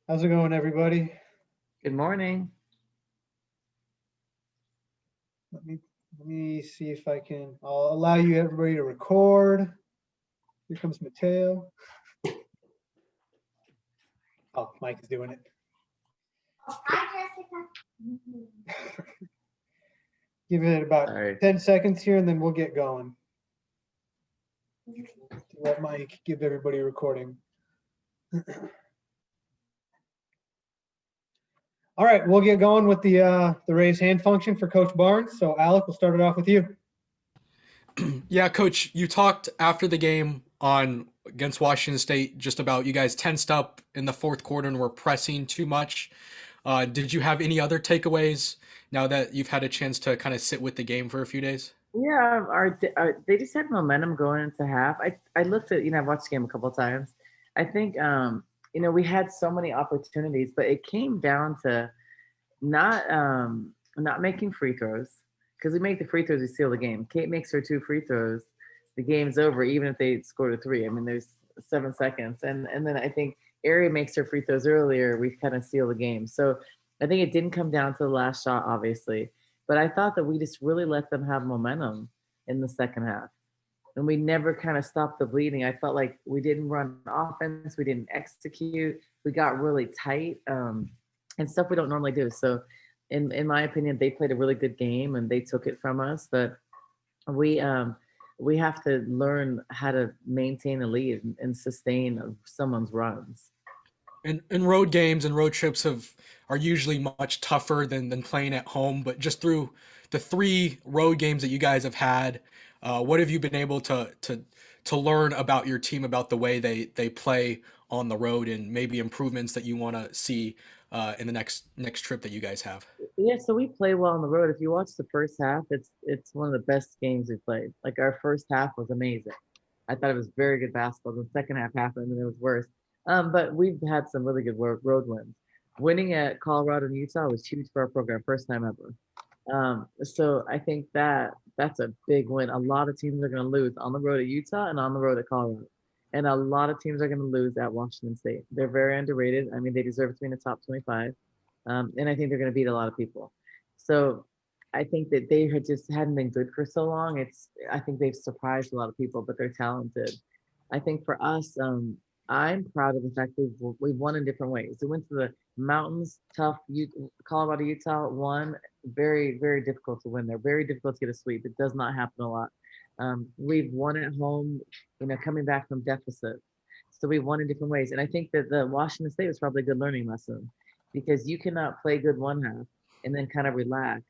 How's it going, everybody? Good morning. Let me let me see if I can. I'll allow you everybody to record. Here comes Mateo. Oh, Mike is doing it. Hi, Jessica. Give it about All right. 10 seconds here, and then we'll get going. Let Mike give everybody a recording. All right, we'll get going with the raise hand function for Coach Barnes. So, Alec, we'll start it off with you. Yeah, Coach, you talked after the game on against Washington State just about you guys tensed up in the fourth quarter and were pressing too much. Did you have any other takeaways now that you've had a chance to kind of sit with the game for a few days? Yeah, they just had momentum going into half. I looked at, I've watched the game a couple of times. I think we had so many opportunities, but it came down to not making free throws, because we make the free throws, we seal the game. Kate makes her 2 free throws, the game's over, even if they scored a three. I mean, there's 7 seconds, and then I think Ari makes her free throws earlier. We kind of seal the game. So I think it didn't come down to the last shot, obviously, but I thought that we just really let them have momentum in the second half. And we never kind of stopped the bleeding. I felt like we didn't run offense, we didn't execute, we got really tight, and stuff we don't normally do. So, in my opinion, they played a really good game and they took it from us. But we um, we have to learn how to maintain a lead and sustain someone's runs. And road games and road trips are usually much tougher than playing at home. But just through the three road games that you guys have had, what have you been able to learn about your team, about the way they play on the road, and maybe improvements that you want to see in the next trip that you guys have? Yeah, so we play well on the road. If you watch the first half, it's one of the best games we played. Like, our first half was amazing. I thought it was very good basketball. The second half happened and it was worse. But we've had some really good road wins. Winning at Colorado and Utah was huge for our program, first time ever. So I think that's a big win. A lot of teams are going to lose on the road at Utah and on the road at Colorado, and a lot of teams are going to lose at Washington State. They're very underrated. I mean, they deserve to be in the top 25, and I think they're going to beat a lot of people. So I think that they had just hadn't been good for so long. I think they've surprised a lot of people, but they're talented. I think for us, I'm proud of the fact that we've won in different ways. We went to the mountains, tough. Colorado, Utah won. Very, very difficult to win. They're very difficult to get a sweep. It does not happen a lot. We've won at home, coming back from deficit. So we've won in different ways. And I think that the Washington State was probably a good learning lesson, because you cannot play good one half and then kind of relax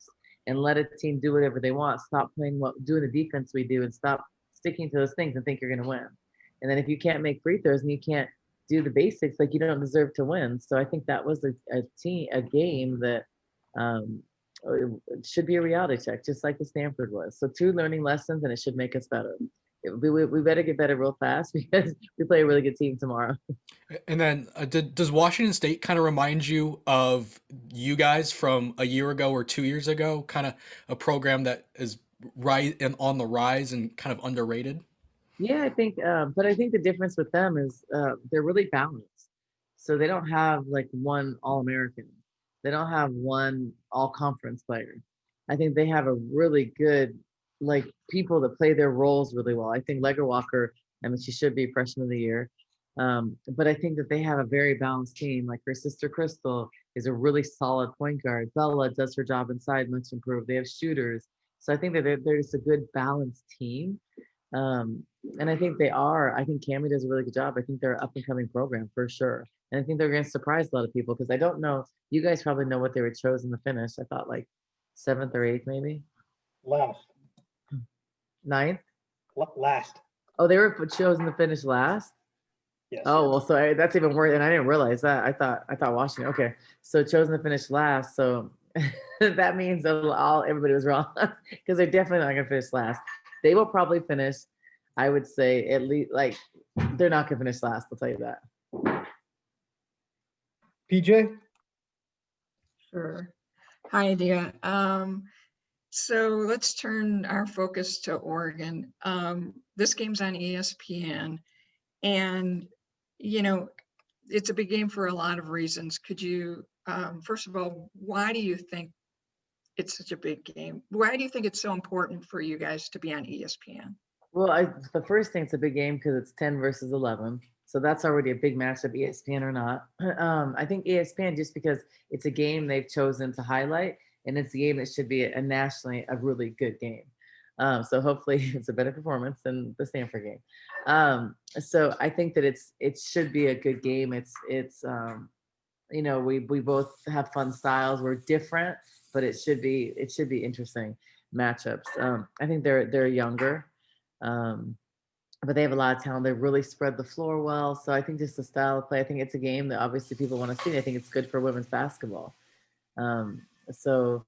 and let a team do whatever they want. Stop doing the defense we do, and stop sticking to those things and think you're going to win. And then if you can't make free throws and you can't do the basics, like, you don't deserve to win. So I think that was a game that um, it should be a reality check, just like the Stanford was. So two learning lessons, and it should make us better. We better get better real fast because we play a really good team tomorrow. And then, does Washington State kind of remind you of you guys from a year ago or 2 years ago? Kind of a program that is right and on the rise and kind of underrated. Yeah, I think, but I think the difference with them is they're really balanced. So they don't have like one All American. They don't have one All Conference player. I think they have a really good, like, people that play their roles really well. I think Legger Walker, I mean, she should be Freshman of the Year. But I think that they have a very balanced team. Like, her sister Crystal is a really solid point guard. Bella does her job inside, much improved. They have shooters. So I think that they're just a good balanced team. Um, and I think they are. I think Cami does a really good job. I think they're an up and coming program for sure. And I think they're going to surprise a lot of people, because I don't know. You guys probably know what they were chosen to finish. I thought like seventh or eighth, maybe Last. ninth. Last. Oh, they were chosen to finish last. Yes. Oh well, so that's even worse. And I didn't realize that. I thought Washington. Okay, so chosen to finish last. So that means that everybody was wrong, because they're definitely not going to finish last. They will probably finish. I would say at least, like, they're not going to finish last. I'll tell you that. PJ? Sure. Hi, Dia. So let's turn our focus to Oregon. This game's on ESPN, and you know, it's a big game for a lot of reasons. Could you, first of all, why do you think it's such a big game? Why do you think it's so important for you guys to be on ESPN? Well, the first thing, it's a big game because it's 10 versus 11. So that's already a big matchup, ESPN or not. I think ESPN, just because it's a game they've chosen to highlight, and it's a game that should be a nationally a really good game. So hopefully it's a better performance than the Stanford game. So I think that it should be a good game. You know, we both have fun styles. We're different, but it should be interesting matchups. I think they're younger, but they have a lot of talent. They really spread the floor well. So I think just the style of play. I think it's a game that obviously people want to see. I think it's good for women's basketball. So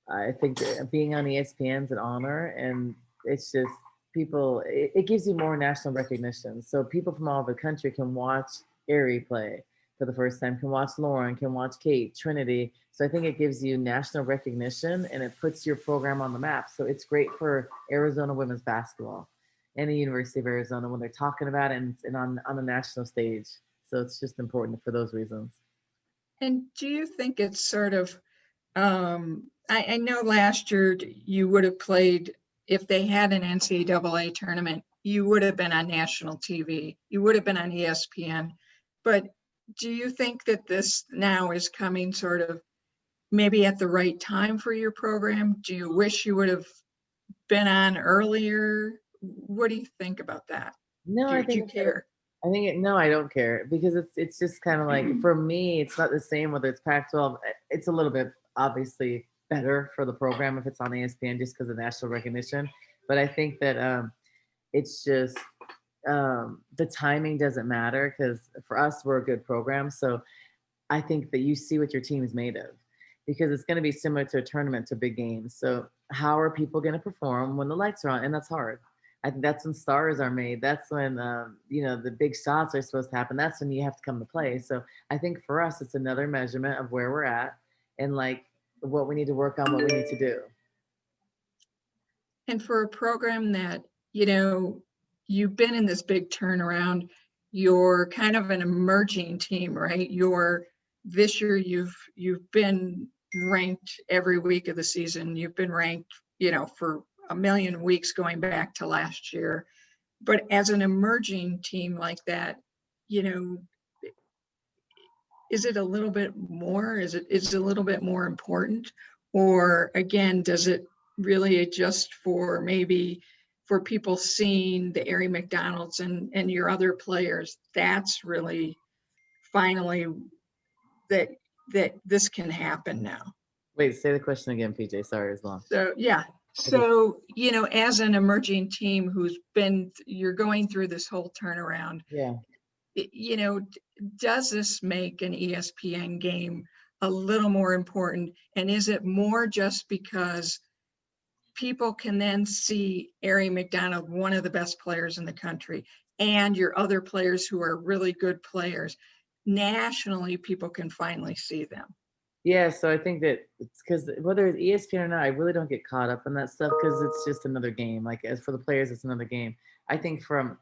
I think that being on ESPN is an honor, and it's just people. It gives you more national recognition. So people from all over the country can watch Erie play for the first time, can watch Lauren, can watch Kate, Trinity. So I think it gives you national recognition, and it puts your program on the map. So it's great for Arizona women's basketball and the University of Arizona when they're talking about it and on the national stage. So it's just important for those reasons. And do you think it's sort of, I know last year you would have played, if they had an NCAA tournament, you would have been on national TV, you would have been on ESPN. But do you think that this now is coming sort of maybe at the right time for your program? Do you wish you would have been on earlier? What do you think about that? No, I Do you think care? no, I don't care, because it's just kind of like, for me, it's not the same whether it's Pac-12. It's a little bit obviously better for the program if it's on ESPN just because of national recognition. But I think that it's just the timing doesn't matter, because for us, we're a good program. So I think that you see what your team is made of, because it's going to be similar to a tournament, to big games. So how are people going to perform when the lights are on? And that's hard. I think that's when stars are made. That's when, you know, the big shots are supposed to happen. That's when you have to come to play. So I think for us, it's another measurement of where we're at and like what we need to work on, what we need to do. And for a program that, you know, you've been in this big turnaround, you're kind of an emerging team, right? This year you've been ranked every week of the season. You've been ranked, you know, for a million weeks going back to last year. But as an emerging team like that, you know, is it a little bit more? Is it a little bit more important? Or again, does it really adjust for maybe for people seeing the Erie McDonald's and your other players? That's really finally that this can happen now. Wait, say the question again, PJ. Sorry, it's long. So yeah. So, you know, as an emerging team you're going through this whole turnaround, Yeah. you know, does this make an ESPN game a little more important? And is it more just because people can then see Erie McDonald, one of the best players in the country, and your other players who are really good players? Nationally, people can finally see them. Yeah, so I think that it's because whether it's ESPN or not, I really don't get caught up in that stuff, because it's just another game. Like, as for the players, it's another game. I think from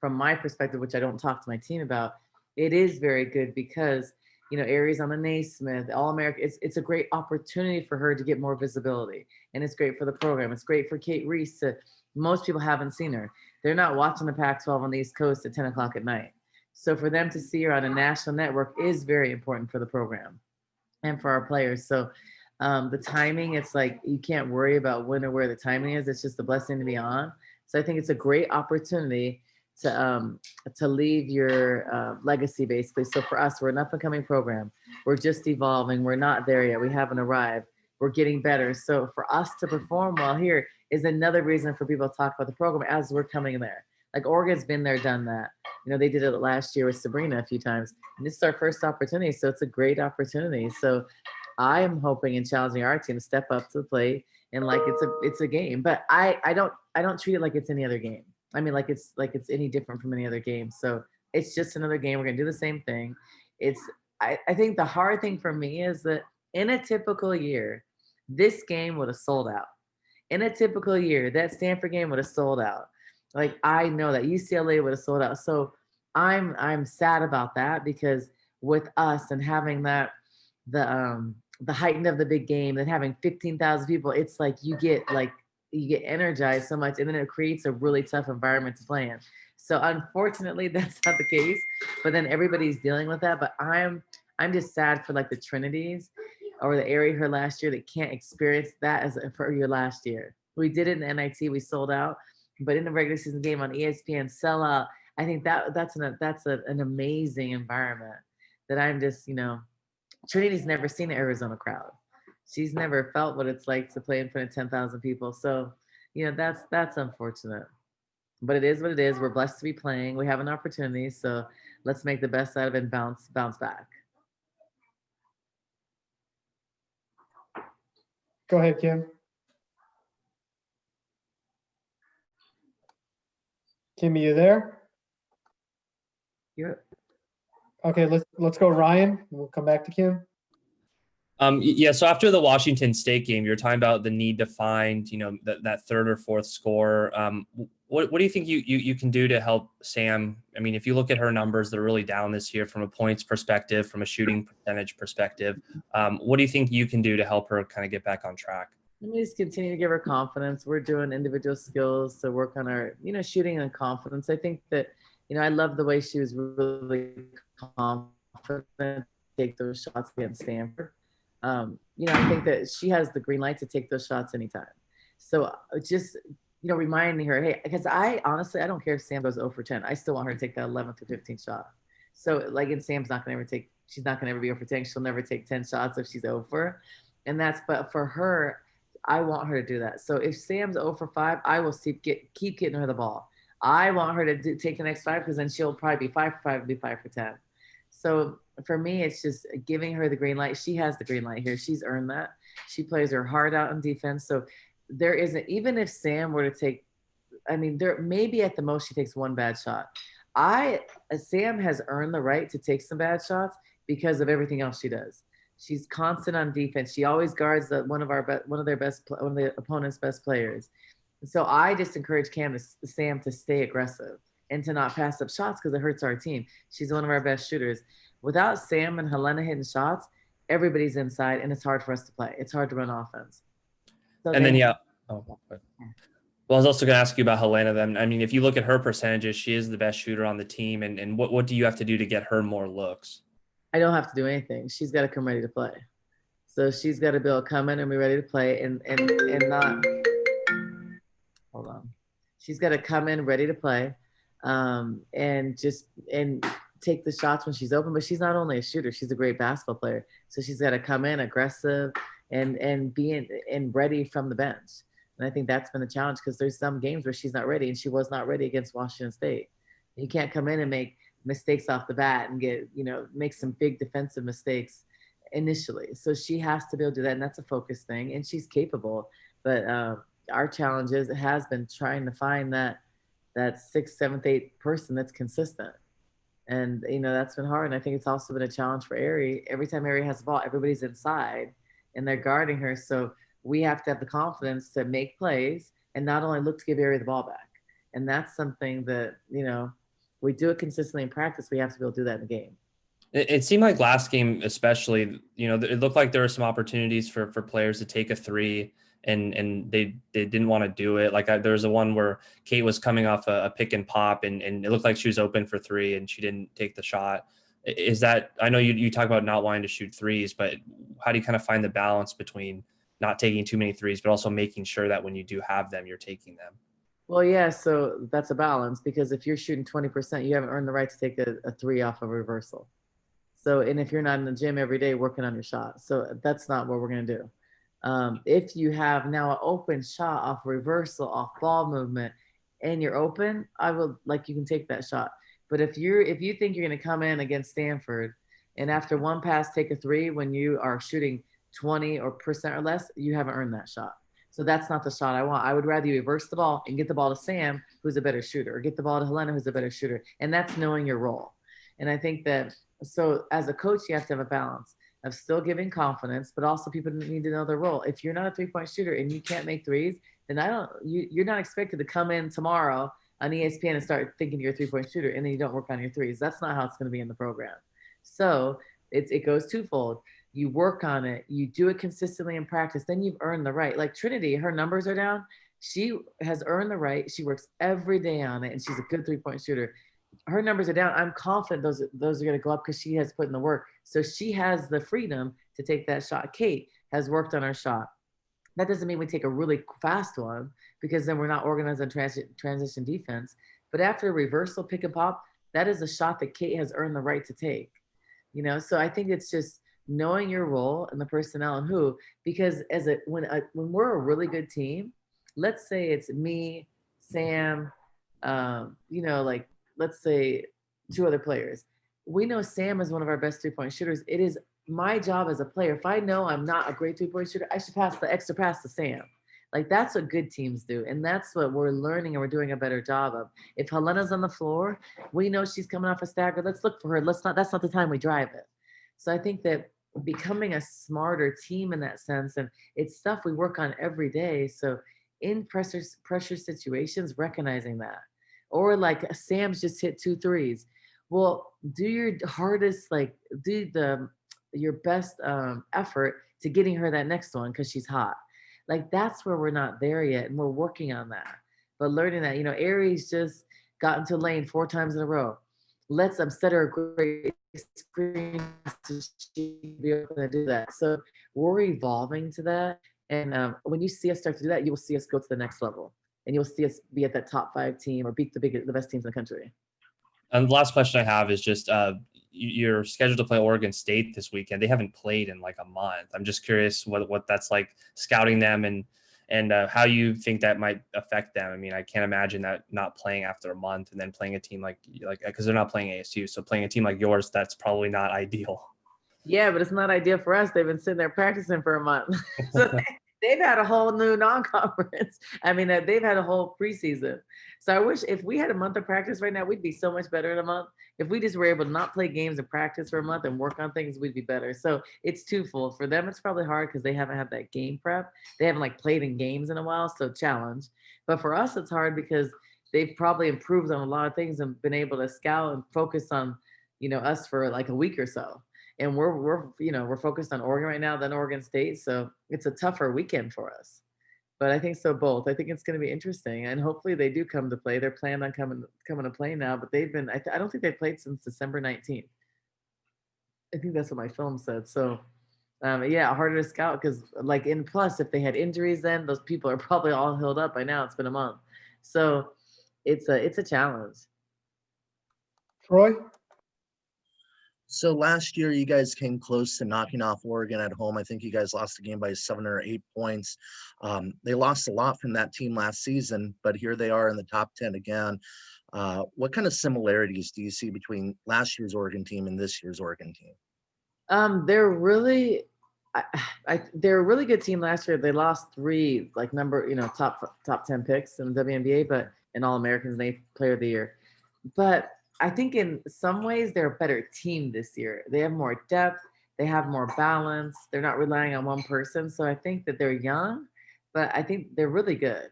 my perspective, which I don't talk to my team about, it is very good because, you know, Aries on the Naismith, All-America, it's a great opportunity for her to get more visibility. And it's great for the program. It's great for Kate Reese most people haven't seen her. They're not watching the Pac-12 on the East Coast at 10 o'clock at night. So for them to see her on a national network is very important for the program and for our players. So the timing, it's like you can't worry about when or where the timing is. It's just a blessing to be on. So I think it's a great opportunity to leave your legacy, basically. So for us, we're an up and coming program. We're just evolving. We're not there yet. We haven't arrived. We're getting better. So for us to perform well here is another reason for people to talk about the program as we're coming there. Like, Oregon's been there, done that. You know, they did it last year with Sabrina a few times. And this is our first opportunity. So it's a great opportunity. So I am hoping and challenging our team to step up to the plate, and like it's a game. But I don't treat it like it's any other game. I mean, like it's any different from any other game. So it's just another game. We're gonna do the same thing. I think the hard thing for me is that in a typical year, this game would have sold out. In a typical year, that Stanford game would have sold out. Like, I know that UCLA would have sold out. So I'm sad about that because with us and having that the heightened of the big game and having 15,000 people, it's like you get energized so much, and then it creates a really tough environment to play in. So unfortunately, that's not the case. But then everybody's dealing with that. But I'm just sad for like the Trinities or the area here last year that can't experience that as for your last year. We did it in the NIT, we sold out, but in the regular season game on ESPN sellout, I think that's an amazing environment that I'm just, Trinity's never seen an Arizona crowd. She's never felt what it's like to play in front of 10,000 people. So, that's unfortunate. But it is what it is. We're blessed to be playing. We have an opportunity. So let's make the best out of it and bounce back. Go ahead, Kim. Kim, are you there? You're, Okay, let's go Ryan. We'll come back to Kim. Yeah, so after the Washington State game, you're talking about the need to find, that third or fourth score. What do you think you can do to help Sam? I mean, if you look at her numbers, they're really down this year from a points perspective, from a shooting percentage perspective. What do you think you can do to help her kind of get back on track? Let me just continue to give her confidence. We're doing individual skills to work on our, shooting and confidence. I think that, I love the way she was really confident to take those shots against Stanford. I think that she has the green light to take those shots anytime. So just, reminding her, hey, because I don't care if Sam goes 0 for 10. I still want her to take that 11 to 15 shot. So like, and Sam's not going to ever she's not going to ever be 0 for 10. She'll never take 10 shots if she's 0 for. But for her, I want her to do that. So if Sam's 0 for 5, I will keep getting her the ball. I want her to take the next 5 because then she'll probably be 5 for 5 and be 5 for 10. So for me, it's just giving her the green light. She has the green light here. She's earned that. She plays her heart out in defense. So there isn't, even if Sam were to take, there maybe at the most she takes 1 bad shot. Sam has earned the right to take some bad shots because of everything else she does. She's constant on defense. She always guards one of the opponent's best players. So I just encourage Sam to stay aggressive and to not pass up shots because it hurts our team. She's one of our best shooters. Without Sam and Helena hitting shots, everybody's inside and it's hard for us to play. It's hard to run offense. So and then, well, I was also going to ask you about Helena then. If you look at her percentages, she is the best shooter on the team. And what do you have to do to get her more looks? I don't have to do anything. She's got to come ready to play. So she's got to be able to come in and be ready to play and not, hold on. She's got to come in ready to play and take the shots when she's open. But she's not only a shooter, she's a great basketball player. So she's got to come in aggressive and be ready from the bench. And I think that's been the challenge because there's some games where she's not ready, and she was not ready against Washington State. You can't come in and make mistakes off the bat and make some big defensive mistakes initially. So she has to be able to do that, and that's a focus thing, and she's capable. But our challenge has been trying to find that 6th, 7th, 8th person that's consistent. And, that's been hard. And I think it's also been a challenge for Ari. Every time Ari has the ball, everybody's inside and they're guarding her. So we have to have the confidence to make plays and not only look to give Ari the ball back. And that's something that, we do it consistently in practice. We have to be able to do that in the game. It seemed like last game, especially, it looked like there were some opportunities for players to take a 3 and they didn't want to do it. Like there was a one where Kate was coming off a pick and pop and it looked like she was open for 3 and she didn't take the shot. Is that, I know you talk about not wanting to shoot 3s, but how do you kind of find the balance between not taking too many 3s, but also making sure that when you do have them, you're taking them? Well, yeah, so that's a balance because if you're shooting 20%, you haven't earned the right to take a 3 off of a reversal. So, and if you're not in the gym every day working on your shot, so that's not what we're going to do. If you have now an open shot off reversal, off ball movement, and you're open, you can take that shot. But if you think you're going to come in against Stanford and after one pass take a 3 when you are shooting 20% or less, you haven't earned that shot. So that's not the shot I want. I would rather you reverse the ball and get the ball to Sam, who's a better shooter, or get the ball to Helena, who's a better shooter. And that's knowing your role. And I think that, so as a coach, you have to have a balance of still giving confidence, but also people need to know their role. If you're not a 3-point shooter and you can't make 3s, then you're not expected to come in tomorrow on ESPN and start thinking you're a 3-point shooter, and then you don't work on your threes. That's not how it's going to be in the program. So it goes twofold. You work on it, you do it consistently in practice, then you've earned the right. Like Trinity, her numbers are down. She has earned the right. She works every day on it, and she's a good 3-point shooter. Her numbers are down. I'm confident those are going to go up because she has put in the work. So she has the freedom to take that shot. Kate has worked on her shot. That doesn't mean we take a really fast one because then we're not organized on transition defense. But after a reversal pick and pop, that is a shot that Kate has earned the right to take. So I think it's just knowing your role and the personnel and who, because when we're a really good team, let's say it's me, Sam, like let's say 2 other players. We know Sam is one of our best 3-point shooters. It is my job as a player. If I know I'm not a great 3-point shooter, I should pass the extra pass to Sam. Like that's what good teams do. And that's what we're learning and we're doing a better job of. If Helena's on the floor, we know she's coming off a stagger. Let's look for her. That's not the time we drive it. So I think that becoming a smarter team in that sense, and it's stuff we work on every day. So in pressure situations, recognizing that. Or like Sam's just hit 2 threes. Well, do your hardest, like do your best effort to getting her that next one because she's hot. Like that's where we're not there yet, and we're working on that. But learning that, Aries just got into lane 4 times in a row. Let's set her a great screen to be able to do that. So we're evolving to that. And when you see us start to do that, you will see us go to the next level, and you'll see us be at that top 5 team or beat the best teams in the country. And the last question I have is just you're scheduled to play Oregon State this weekend. They haven't played in like a month. I'm just curious what that's like scouting them and how you think that might affect them. I mean, I can't imagine that not playing after a month and then playing a team like because they're not playing ASU. So playing a team like yours, that's probably not ideal. Yeah, but it's not ideal for us. They've been sitting there practicing for a month. So they've had a whole new non-conference. I mean, they've had a whole preseason. So I wish if we had a month of practice right now, we'd be so much better in a month. If we just were able to not play games and practice for a month and work on things, we'd be better. So it's twofold. For them, it's probably hard because they haven't had that game prep. They haven't like played in games in a while, so challenge. But for us, it's hard because they've probably improved on a lot of things and been able to scout and focus on, us for like a week or so. And we're focused on Oregon right now, then Oregon State. So it's a tougher weekend for us. But I think so both. I think it's going to be interesting, and hopefully they do come to play. They're planning on coming to play now, but they've been. I don't think they've played since December 19th. I think that's what my film said. So, yeah, harder to scout because, like, plus if they had injuries, then those people are probably all healed up by now. It's been a month, so it's a challenge. Troy? So last year, you guys came close to knocking off Oregon at home. I think you guys lost the game by 7 or 8 points. They lost a lot from that team last season, but here they are in the top 10 again. What kind of similarities do you see between last year's Oregon team and this year's Oregon team? They're really, they're a really good team last year. They lost 3 top 10 picks in the WNBA, but in All-Americans, and they Player of the Year. But I think in some ways they're a better team this year. They have more depth. They have more balance. They're not relying on one person. So I think that they're young, but I think they're really good.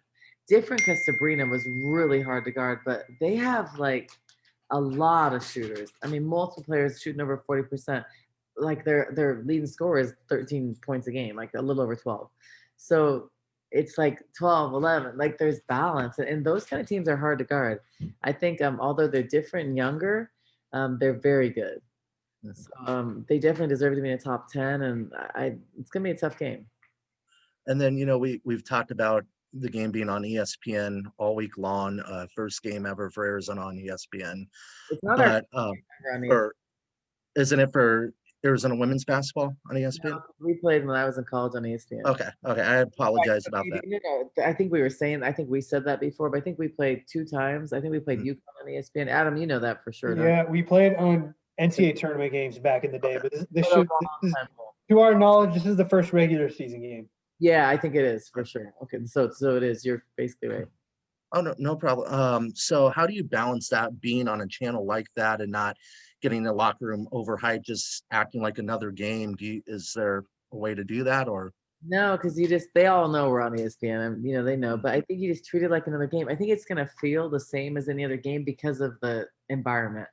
Different because Sabrina was really hard to guard, but they have like a lot of shooters. I mean, multiple players shooting over 40%. Like their leading scorer is 13 points a game, like a little over 12. So it's like 12, 11, like there's balance. And those kind of teams are hard to guard. I think although they're different and younger, they're very good. So, they definitely deserve to be in the top 10, and it's going to be a tough game. And then, we've talked about the game being on ESPN all week long, first game ever for Arizona on ESPN. It's not isn't it for Arizona women's basketball on ESPN? No, we played when I was in college on ESPN. Okay. I apologize about that. I think we said that before, but I think we played 2 times. I think we played UConn on ESPN. Adam, you know that for sure. Yeah, we played on NCAA tournament games back in the day, but this to our knowledge, this is the first regular season game. Yeah, I think it is for sure. Okay, so it is. You're basically right. Oh, no problem. So how do you balance that being on a channel like that and not getting the locker room overhyped, just acting like another game? Is there a way to do that, or? No, because they all know we're on ESPN, and they know. But I think you just treat it like another game. I think it's gonna feel the same as any other game because of the environment.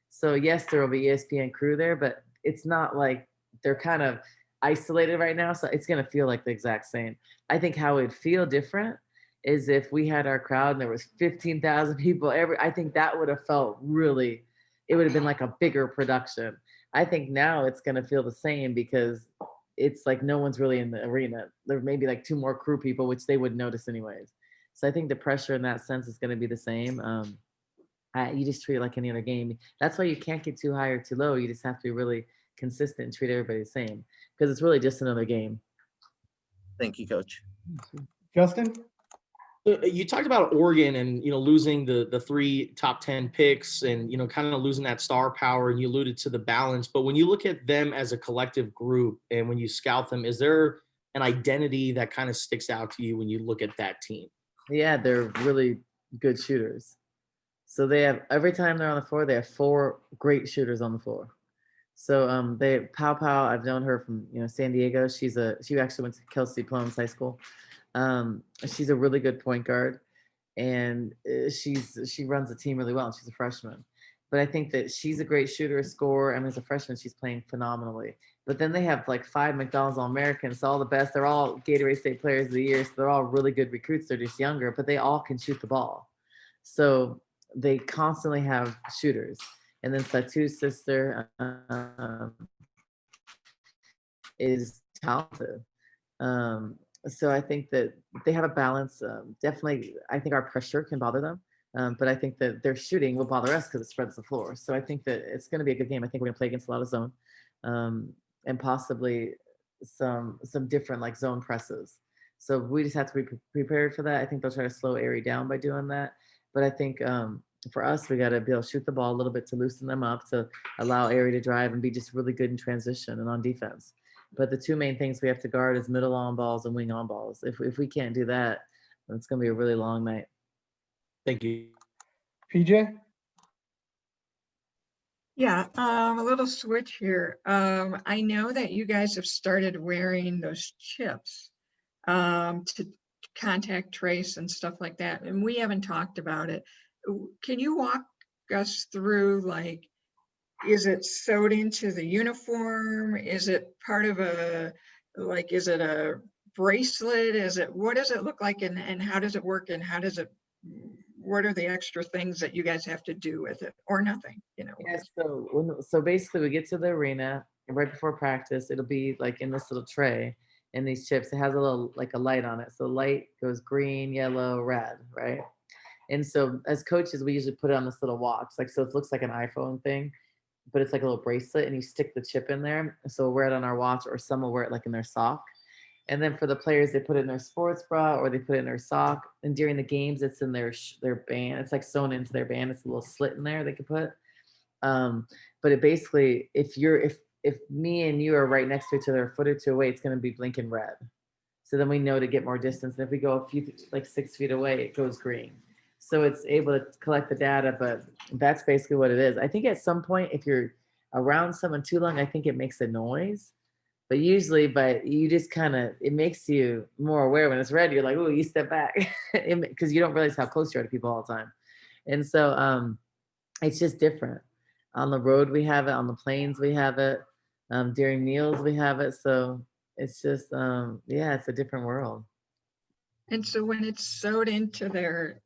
So yes, there will be ESPN crew there, but it's not like they're kind of isolated right now. So it's gonna feel like the exact same. I think how it'd feel different is if we had our crowd and there was 15,000 people I think that would have felt really, it would have been like a bigger production. I think now it's gonna feel the same because it's like no one's really in the arena. There may be like two more crew people, which they would notice anyways. So I think the pressure in that sense is going to be the same. You just treat it like any other game. That's why you can't get too high or too low. You just have to be really consistent and treat everybody the same because it's really just another game. Thank you, Coach. Justin? You talked about Oregon and losing the 3 top 10 picks and kind of losing that star power, and you alluded to the balance. But when you look at them as a collective group and when you scout them, is there an identity that kind of sticks out to you when you look at that team? Yeah, they're really good shooters. So they have every time they're on the floor, they have 4 great shooters on the floor. So they Pow Pow, I've known her from San Diego. She actually went to Kelsey Plum's high school. She's a really good point guard, and she runs the team really well. And she's a freshman, but I think that she's a great shooter, scorer. I mean, as a freshman, she's playing phenomenally. But then they have like 5 McDonald's All-Americans, all the best. They're all Gatorade State Players of the Year, so they're all really good recruits. They're just younger, but they all can shoot the ball. So they constantly have shooters. And then Satu's sister is talented. So I think that they have a balance. Definitely, I think our pressure can bother them, but I think that their shooting will bother us because it spreads the floor. So I think that it's going to be a good game. I think we're going to play against a lot of zone, and possibly some different like zone presses. So we just have to be prepared for that. I think they'll try to slow Aerie down by doing that. But I think for us, we got to be able to shoot the ball a little bit to loosen them up, to allow Aerie to drive and be just really good in transition and on defense. But the 2 main things we have to guard is middle on balls and wing on balls. If we can't do that, then it's going to be a really long night. Thank you. PJ? Yeah, a little switch here. I know that you guys have started wearing those chips to contact trace and stuff like that, and we haven't talked about it. Can you walk us through, like, is it sewed into the uniform? Is it part of is it a bracelet? What does it look like, and how does it work, and what are the extra things that you guys have to do with it, or nothing, Yeah, so basically we get to the arena and right before practice, it'll be like in this little tray in these chips. It has a little like a light on it. So the light goes green, yellow, red, right? And so as coaches, we usually put it on this little watch, so it looks like an iPhone thing, but it's like a little bracelet, and you stick the chip in there. So we'll wear it on our watch, or some will wear it like in their sock. And then for the players, they put it in their sports bra or they put it in their sock. And during the games, it's in their band. It's like sewn into their band. It's a little slit in there they could put. But it basically, if me and you are right next to each other, a foot or 2 away, it's going to be blinking red. So then we know to get more distance. And if we go a few, like 6 feet away, it goes green. So it's able to collect the data, but that's basically what it is. I think at some point, if you're around someone too long, I think it makes a noise. But you just it makes you more aware when it's red. You're like, oh, you step back because you don't realize how close you are to people all the time. And so it's just different. On the road, we have it. On the planes, we have it. During meals, we have it. So it's just, it's a different world. And so when it's sewed into their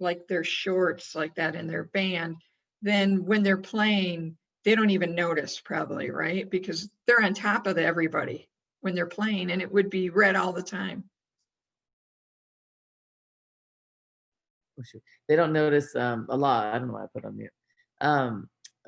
shorts like that in their band, then when they're playing, they don't even notice probably, right? Because they're on top of everybody when they're playing, and it would be red all the time. They don't notice a lot. I don't know why I put on mute.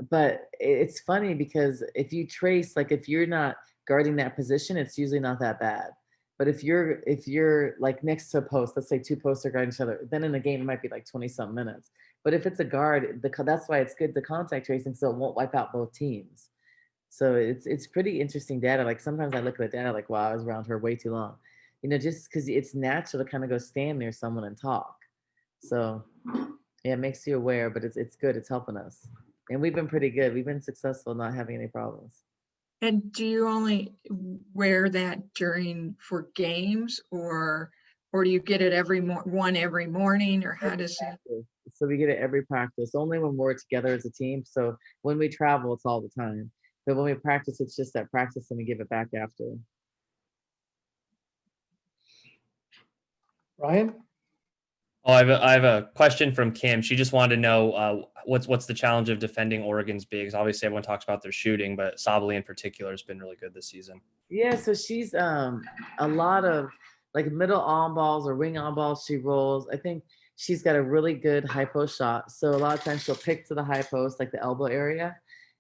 But it's funny because if you trace, like if you're not guarding that position, it's usually not that bad. But if you're like next to a post, let's say 2 posts are guarding each other, then in a game it might be like 20-something minutes. But if it's a guard, that's why it's good the contact tracing, so it won't wipe out both teams. So it's pretty interesting data. Like sometimes I look at the data like, wow, I was around her way too long, just because it's natural to kind of go stand near someone and talk. So yeah, it makes you aware, but it's good. It's helping us, and we've been pretty good. We've been successful not having any problems. And do you only wear that for games, or do you get it one every morning, or how does it? So we get it every practice, only when we're together as a team. So when we travel, it's all the time. But when we practice, it's just that practice and we give it back after. Ryan? Oh, I have a question from Kim. She just wanted to know what's the challenge of defending Oregon's bigs. Obviously, everyone talks about their shooting, but Sabali in particular has been really good this season. Yeah, so she's a lot of like middle on balls or wing on balls she rolls. I think she's got a really good high post shot. So a lot of times she'll pick to the high post, like the elbow area,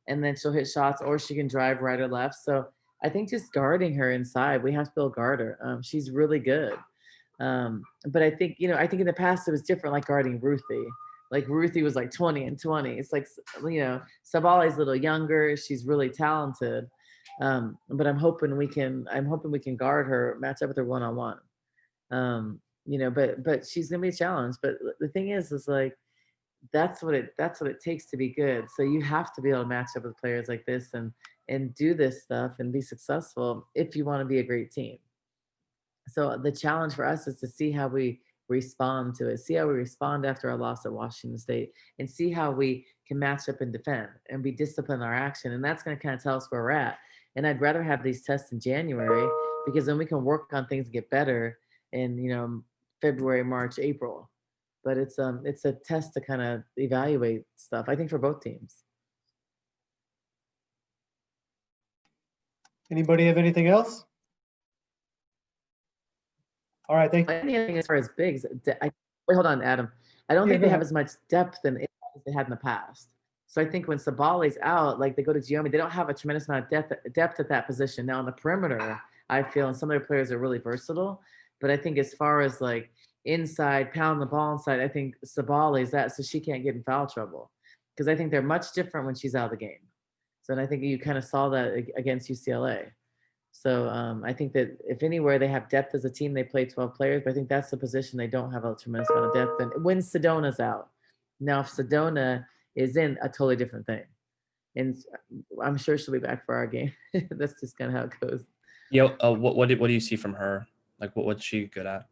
and then she'll hit shots, or she can drive right or left. So I think just guarding her inside, we have to be able to guard her. She's really good. But I think, I think in the past it was different, like guarding Ruthie. Like Ruthie was like 20 and 20. It's like, Sabali's a little younger. She's really talented. But I'm hoping we can guard her, match up with her one-on-one. But she's gonna be a challenge. But the thing is like that's what it takes to be good. So you have to be able to match up with players like this and do this stuff and be successful if you want to be a great team. So the challenge for us is to see how we respond to it, see how we respond after our loss at Washington State, and see how we can match up and defend and be disciplined in our action. And that's going to kind of tell us where we're at. And I'd rather have these tests in January, because then we can work on things and get better in, February, March, April. But it's a test to kind of evaluate stuff, I think, for both teams. Anybody have anything else? All right, thank you. Anything as far as bigs, wait, hold on, Adam. I don't Yeah, think go they have ahead. as much depth as they had in the past. So I think when Sabali's out, like they go to Giomi, they don't have a tremendous amount of depth at that position. Now on the perimeter, I feel, and some of their players are really versatile. But I think as far as like inside, pound the ball inside, I think Sabali's that, so she can't get in foul trouble. Because I think they're much different when she's out of the game. So and I think you kind of saw that against UCLA. So I think that if anywhere they have depth as a team, they play 12 players, but I think that's the position they don't have a tremendous amount of depth. And when Sedona's out, now if Sedona is in, a totally different thing. And I'm sure she'll be back for our game. That's just kind of how it goes. Yeah. What do you see from her? Like what's she good at?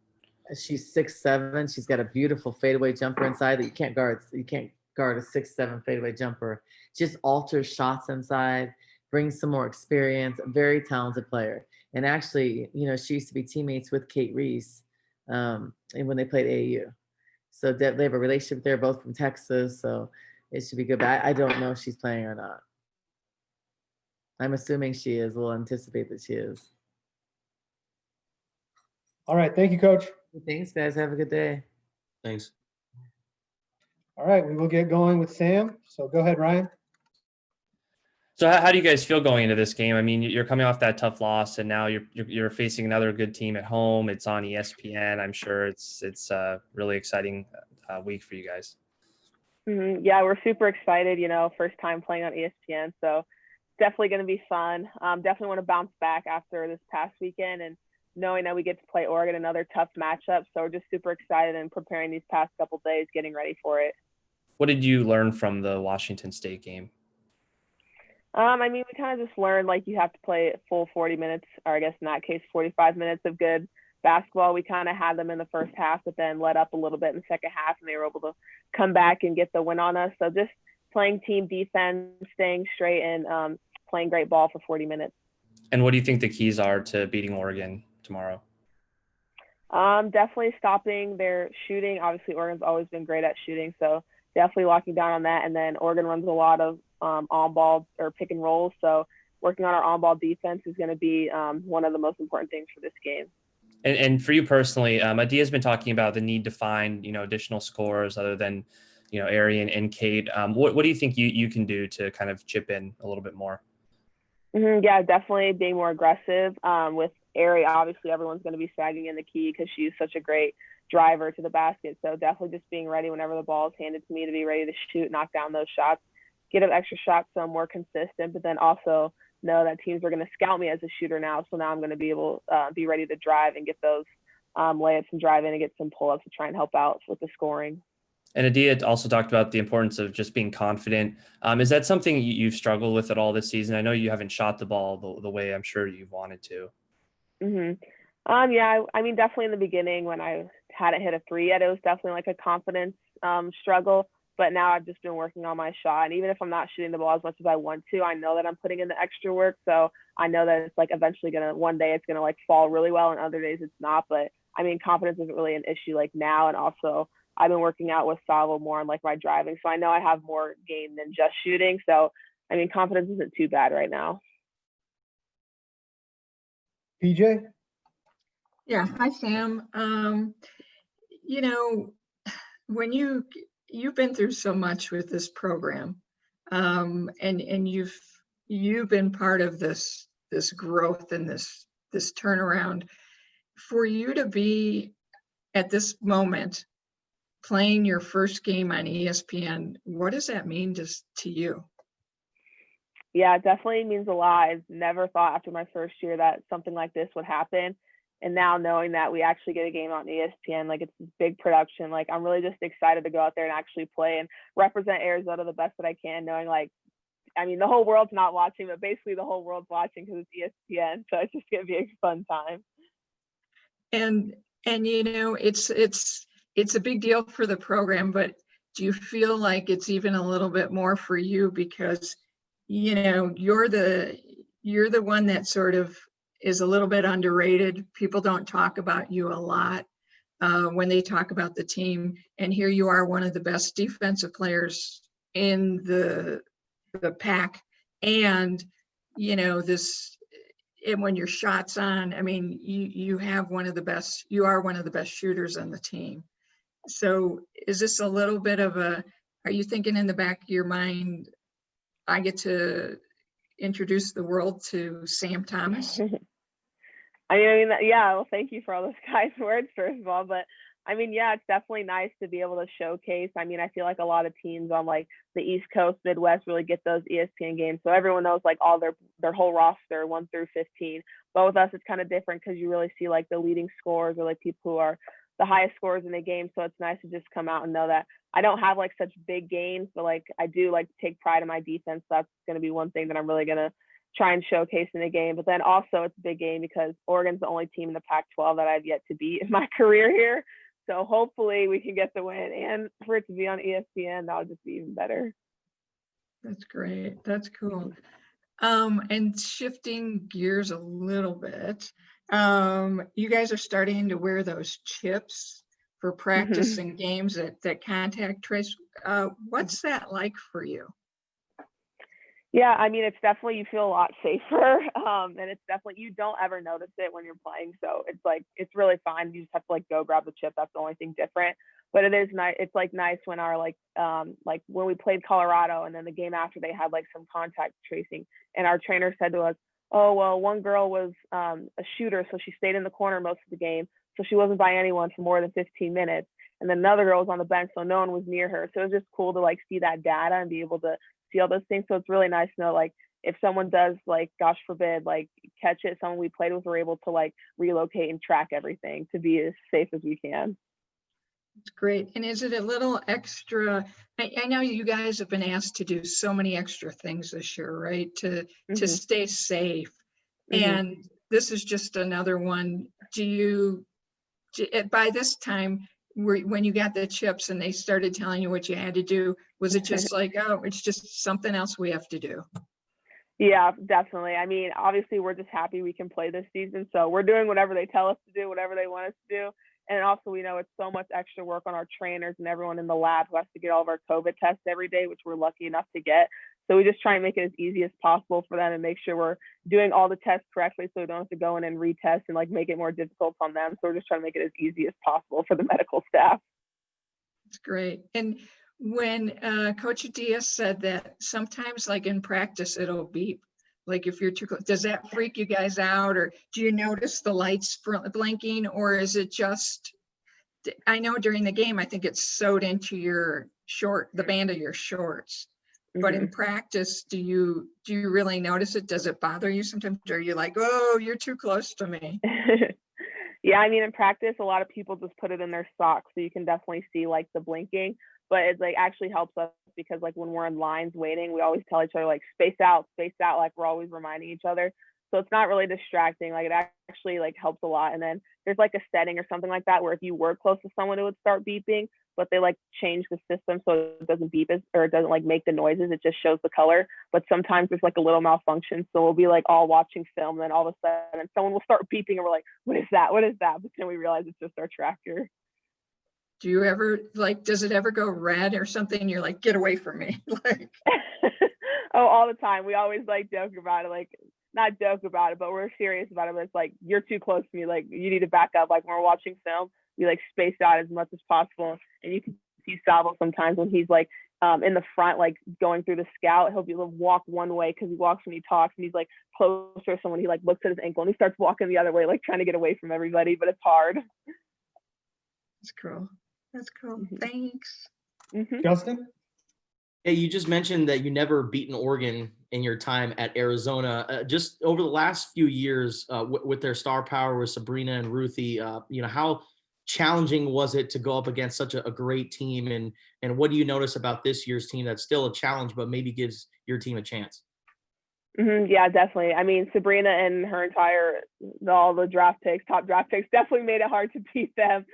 She's 6'7". She's got a beautiful fadeaway jumper inside that you can't guard. You can't guard a 6'7" fadeaway jumper. Just alters shots inside, brings some more experience, a very talented player. And actually, she used to be teammates with Kate Reese and when they played AAU. So they have a relationship there, both from Texas. So it should be good. But I don't know if she's playing or not. I'm assuming she is. We'll anticipate that she is. All right, thank you, Coach. Thanks, guys. Have a good day. Thanks. All right, we will get going with Sam. So go ahead, Ryan. So how do you guys feel going into this game? I mean, you're coming off that tough loss, and now you're facing another good team at home. It's on ESPN. I'm sure it's a really exciting week for you guys. Mm-hmm. Yeah, we're super excited. First time playing on ESPN, so definitely going to be fun. Definitely want to bounce back after this past weekend, and knowing that we get to play Oregon, another tough matchup. So we're just super excited and preparing these past couple days, getting ready for it. What did you learn from the Washington State game? We kind of just learned like you have to play full 40 minutes, or I guess in that case, 45 minutes of good basketball. We kind of had them in the first half, but then let up a little bit in the second half, and they were able to come back and get the win on us. So just playing team defense, staying straight, and playing great ball for 40 minutes. And what do you think the keys are to beating Oregon tomorrow? Definitely stopping their shooting. Obviously, Oregon's always been great at shooting, so definitely locking down on that. And then Oregon runs a lot of on-ball or pick and rolls, so working on our on-ball defense is going to be one of the most important things for this game. And for you personally, Adia's been talking about the need to find additional scores other than Arian and Kate. What do you think you can do to kind of chip in a little bit more? Mm-hmm, yeah, definitely being more aggressive. With Ari, obviously everyone's going to be sagging in the key because she's such a great driver to the basket. So definitely just being ready whenever the ball is handed to me to be ready to shoot, knock down those shots, get an extra shot so I'm more consistent, but then also know that teams are going to scout me as a shooter now. So now I'm going to be able to be ready to drive and get those layups and drive in and get some pull-ups to try and help out with the scoring. And Adia also talked about the importance of just being confident. Is that something you've struggled with at all this season? I know you haven't shot the ball the way I'm sure you've wanted to. Yeah, I mean, definitely in the beginning when I hadn't hit a three yet, it was definitely like a confidence struggle. But now I've just been working on my shot. And even if I'm not shooting the ball as much as I want to, I know that I'm putting in the extra work. So I know that it's like eventually one day it's gonna like fall really well, and other days it's not. But I mean, confidence isn't really an issue like now. And also I've been working out with Salvo more on like my driving. So I know I have more game than just shooting. So I mean, confidence isn't too bad right now. PJ? Yeah, hi Sam. You know, when you've been through so much with this program, and you've been part of this growth and this turnaround. For you to be at this moment playing your first game on ESPN, what does that mean to you? Yeah, it definitely means a lot. I've never thought after my first year that something like this would happen. And now knowing that we actually get a game on ESPN, like it's this big production, like I'm really just excited to go out there and actually play and represent Arizona the best that I can, knowing like, I mean, the whole world's not watching, but basically the whole world's watching because it's ESPN. So it's just going to be a fun time. And you know, it's a big deal for the program, but do you feel like it's even a little bit more for you because, you know, you're the one that sort of is a little bit underrated. People don't talk about you a lot when they talk about the team. And here you are, one of the best defensive players in the pack. And, you know, and when your shot's on, I mean, you are one of the best shooters on the team. So is this a little bit of are you thinking in the back of your mind, I get to introduce the world to Sam Thomas? I mean, yeah, well, thank you for all those kind words, first of all. But I mean, yeah, it's definitely nice to be able to showcase. I mean, I feel like a lot of teams on like the East Coast, Midwest really get those ESPN games. So everyone knows like all their whole roster, 1 through 15. But with us, it's kind of different because you really see like the leading scorers or like people who are the highest scorers in the game. So it's nice to just come out and know that I don't have like such big games, but like I do like take pride in my defense. That's going to be one thing that I'm really going to try and showcase in the game. But then also it's a big game because Oregon's the only team in the Pac-12 that I've yet to beat in my career here. So hopefully we can get the win, and for it to be on ESPN, that'll just be even better. That's great. That's cool. And shifting gears a little bit, you guys are starting to wear those chips for practice and games that contact trace. What's that like for you? Yeah, I mean, it's definitely, you feel a lot safer. And it's definitely, you don't ever notice it when you're playing. So it's like, it's really fine. You just have to like go grab the chip. That's the only thing different. But it is nice. It's like nice when our like when we played Colorado and then the game after, they had like some contact tracing. And our trainer said to us, oh, well, one girl was a shooter. So she stayed in the corner most of the game. So she wasn't by anyone for more than 15 minutes. And then another girl was on the bench, so no one was near her. So it was just cool to like see that data and be able to see all those things. So it's really nice to know, like, if someone does, like, gosh forbid, like catch it, someone we played with, we're able to like relocate and track everything to be as safe as we can. It's great. And is it a little extra? I know you guys have been asked to do so many extra things this year, right? To stay safe. And this is just another one. By this time, when you got the chips and they started telling you what you had to do, was it just like, oh, it's just something else we have to do? Yeah, definitely. I mean, obviously we're just happy we can play this season. So we're doing whatever they tell us to do, whatever they want us to do. And also we know it's so much extra work on our trainers and everyone in the lab who has to get all of our COVID tests every day, which we're lucky enough to get. So we just try and make it as easy as possible for them and make sure we're doing all the tests correctly so we don't have to go in and retest and like make it more difficult on them. So we're just trying to make it as easy as possible for the medical staff. That's great. And when Coach Diaz said that sometimes like in practice, it'll beep, like if you're too close, does that freak you guys out? Or do you notice the lights blinking, or is it just, I know during the game, I think it's sewed into your the band of your shorts. But in practice, do you really notice it? Does it bother you sometimes? Or are you like, oh, you're too close to me? Yeah, I mean, in practice, a lot of people just put it in their socks, so you can definitely see like the blinking. but it like actually helps us because like when we're in lines waiting, we always tell each other like space out, like we're always reminding each other. So it's not really distracting. Like it actually like helps a lot. And then there's like a setting or something like that where if you were close to someone, it would start beeping, but they like change the system so it doesn't beep or it doesn't like make the noises. It just shows the color. But sometimes there's like a little malfunction. So we'll be like all watching film, and then all of a sudden someone will start beeping and we're like, what is that? What is that? But then we realize it's just our tractor. Do you ever like, does it ever go red or something? You're like, get away from me. Like, Oh, all the time. We always like joke about it, like not joke about it, but we're serious about it. But it's like, you're too close to me. Like you need to back up. Like when we're watching film, we like space out as much as possible. And you can see Salvo sometimes when he's like in the front, like going through the scout, he'll be able to walk one way because he walks when he talks, and he's like closer to someone. He like looks at his ankle and he starts walking the other way, like trying to get away from everybody, but it's hard. that's cool. That's cool. Mhm. Thanks. Justin? Yeah, you just mentioned that you never beaten Oregon in your time at Arizona. Just over the last few years, with their star power with Sabrina and Ruthie, how challenging was it to go up against such a great team? And what do you notice about this year's team that's still a challenge, but maybe gives your team a chance? Yeah, definitely. I mean, Sabrina and her all the top draft picks, definitely made it hard to beat them.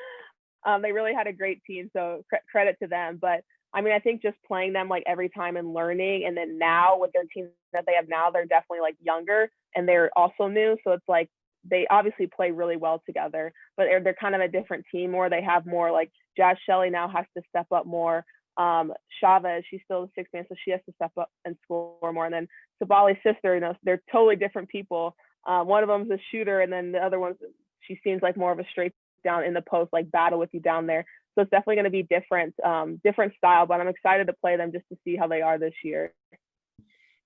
They really had a great team, so credit to them. But I mean, I think just playing them like every time and learning, and then now with their team that they have now, they're definitely like younger and they're also new. So it's like they obviously play really well together, but they're kind of a different team more. They have more like Jazz Shelley now has to step up more. Shava, she's still the sixth man, so she has to step up and score more. And then Sabali's sister, they're totally different people. One of them's a shooter, and then the other one's, she seems like more of a straight down in the post, like battle with you down there. So it's definitely going to be different style, but I'm excited to play them just to see how they are this year.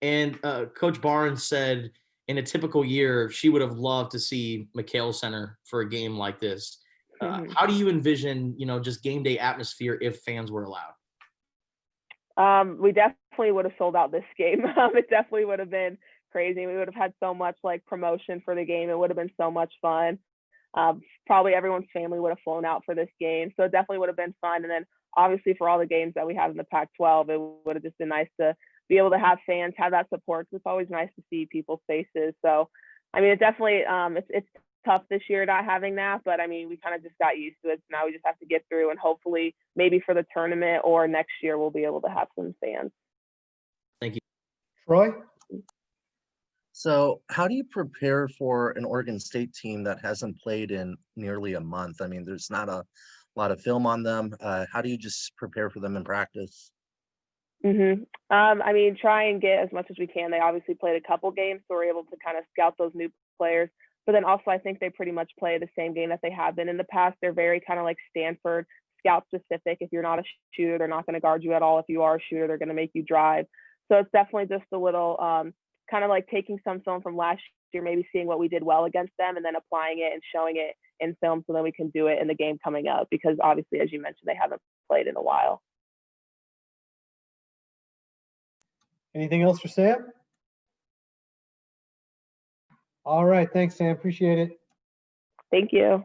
And Coach Barnes said in a typical year, she would have loved to see McHale Center for a game like this. How do you envision, just game day atmosphere if fans were allowed? We definitely would have sold out this game. It definitely would have been crazy. We would have had so much like promotion for the game. It would have been so much fun. Probably everyone's family would have flown out for this game. So it definitely would have been fun. And then obviously for all the games that we have in the Pac-12, it would have just been nice to be able to have fans have that support. It's always nice to see people's faces. So, I mean, it definitely, it's tough this year not having that, but I mean, we kind of just got used to it. So now we just have to get through, and hopefully maybe for the tournament or next year, we'll be able to have some fans. Thank you. Troy? So how do you prepare for an Oregon State team that hasn't played in nearly a month? I mean, there's not a lot of film on them. How do you just prepare for them in practice? I mean, try and get as much as we can. They obviously played a couple games, so we're able to kind of scout those new players. But then also, I think they pretty much play the same game that they have been in the past. They're very kind of like Stanford, scout specific. If you're not a shooter, they're not going to guard you at all. If you are a shooter, they're going to make you drive. So it's definitely just a little kind of like taking some film from last year, maybe seeing what we did well against them, and then applying it and showing it in film so then we can do it in the game coming up. Because obviously, as you mentioned, they haven't played in a while. Anything else for Sam? All right, thanks, Sam. Appreciate it. Thank you.